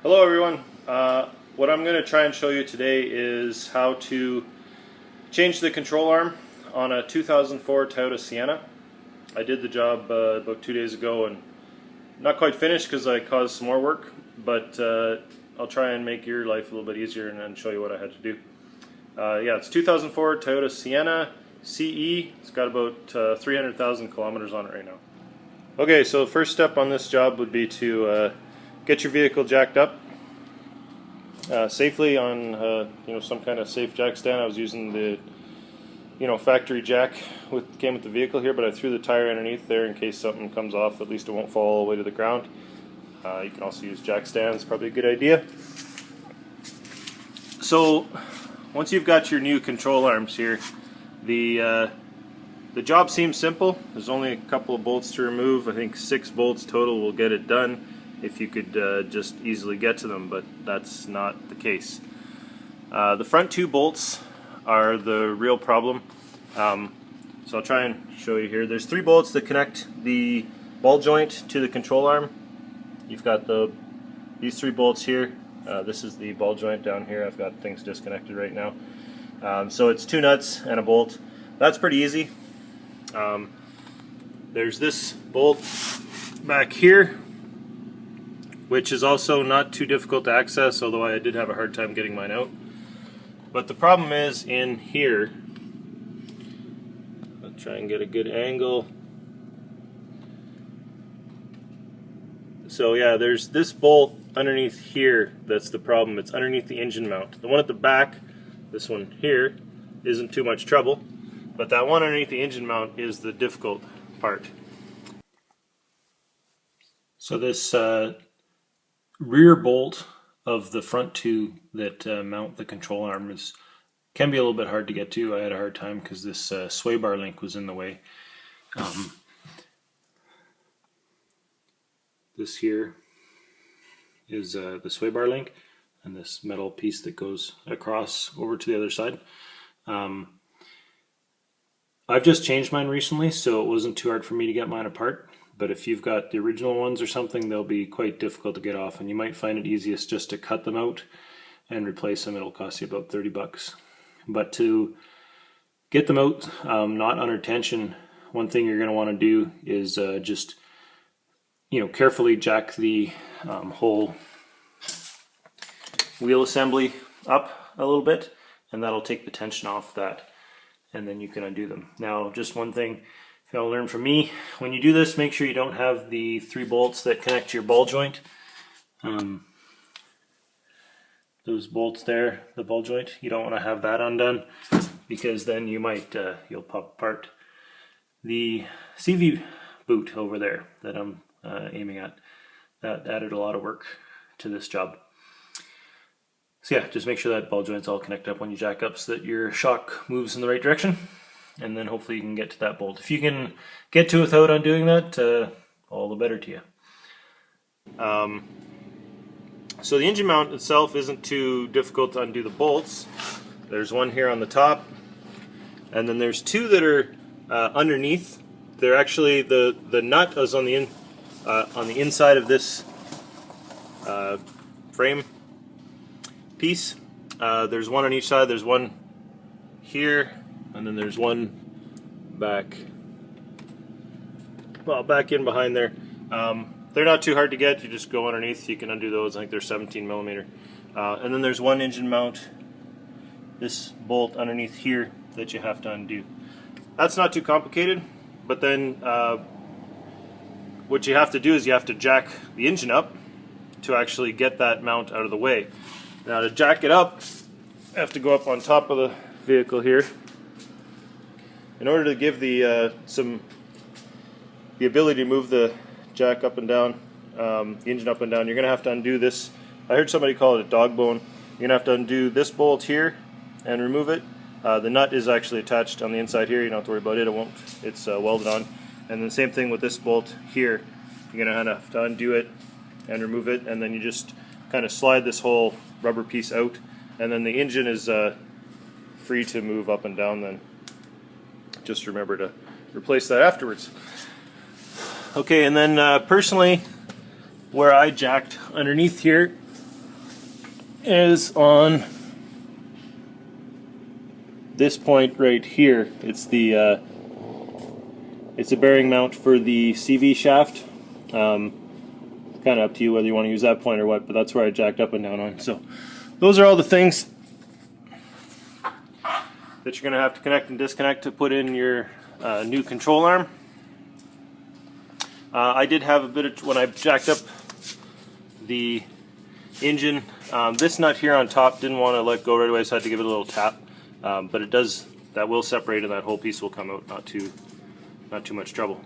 Hello everyone. What I'm going to try and show you today is how to change the control arm on a 2004 Toyota Sienna. I did the job about 2 days ago and not quite finished because I caused some more work, but I'll try and make your life a little bit easier and then show you what I had to do. Yeah, it's 2004 Toyota Sienna CE. It's got about 300,000 kilometers on it right now. Okay, so the first step on this job would be to get your vehicle jacked up safely on some kind of safe jack stand. I was using the factory jack came with the vehicle here, but I threw the tire underneath there in case something comes off. At least it won't fall all the way to the ground. You can also use jack stands, probably a good idea. So once you've got your new control arms here, the job seems simple. There's only a couple of bolts to remove. I think 6 bolts total will get it done if you could just easily get to them, but that's not the case. The front 2 bolts are the real problem. So I'll try and show you here. There's 3 bolts that connect the ball joint to the control arm. You've got these 3 bolts here. This is the ball joint down here. I've got things disconnected right now. So it's 2 nuts and a bolt. That's pretty easy. There's this bolt back here, which is also not too difficult to access, although I did have a hard time getting mine out. But the problem is in here. I'll try and get a good angle. So yeah, there's this bolt underneath here that's the problem. It's underneath the engine mount. The one at the back, this one here, isn't too much trouble, but that one underneath the engine mount is the difficult part. So this rear bolt of the front 2 that mount the control arm can be a little bit hard to get to. I had a hard time because this sway bar link was in the way. This here is the sway bar link, and this metal piece that goes across over to the other side. I've just changed mine recently, so it wasn't too hard for me to get mine apart. But if you've got the original ones or something, they'll be quite difficult to get off, and you might find it easiest just to cut them out and replace them. It'll cost you about 30 bucks. But to get them out, not under tension, one thing you're going to want to do is just carefully jack the whole wheel assembly up a little bit, and that'll take the tension off that, and then you can undo them. Now, just one thing if you want to learn from me, when you do this, make sure you don't have the 3 bolts that connect to your ball joint. Those bolts there, the ball joint, you don't want to have that undone, because then you might you'll pop apart. The CV boot over there that I'm aiming at, that added a lot of work to this job. So yeah, just make sure that ball joint's all connected up when you jack up so that your shock moves in the right direction, and then hopefully you can get to that bolt. If you can get to it without undoing that, all the better to you. So the engine mount itself isn't too difficult to undo the bolts. There's one here on the top, and then there's 2 that are underneath. They're actually the nut is on the inside of this frame piece. There's one on each side. There's one here, and then there's one back in behind there. They're not too hard to get. You just go underneath. You can undo those. I think they're 17 millimeter. And then there's one engine mount, this bolt underneath here, that you have to undo. That's not too complicated, but then what you have to do is you have to jack the engine up to actually get that mount out of the way. Now, to jack it up, you have to go up on top of the vehicle here. In order to give the ability to move the jack up and down, the engine up and down, you're going to have to undo this. I heard somebody call it a dog bone. You're going to have to undo this bolt here and remove it. The nut is actually attached on the inside here. You don't have to worry about it. It's welded on. And then same thing with this bolt here. You're going to have to undo it and remove it, and then you just kind of slide this whole rubber piece out, and then the engine is free to move up and down. Then just remember to replace that afterwards. Okay, and then personally, where I jacked underneath here, is on this point right here. It's the it's a bearing mount for the CV shaft. Kind of up to you whether you want to use that point or what, but that's where I jacked up and down on. So those are all the things that you're going to have to connect and disconnect to put in your new control arm. I did have a bit of, when I jacked up the engine, this nut here on top didn't want to let go right away, so I had to give it a little tap. But it does, that will separate and that whole piece will come out, not too much trouble.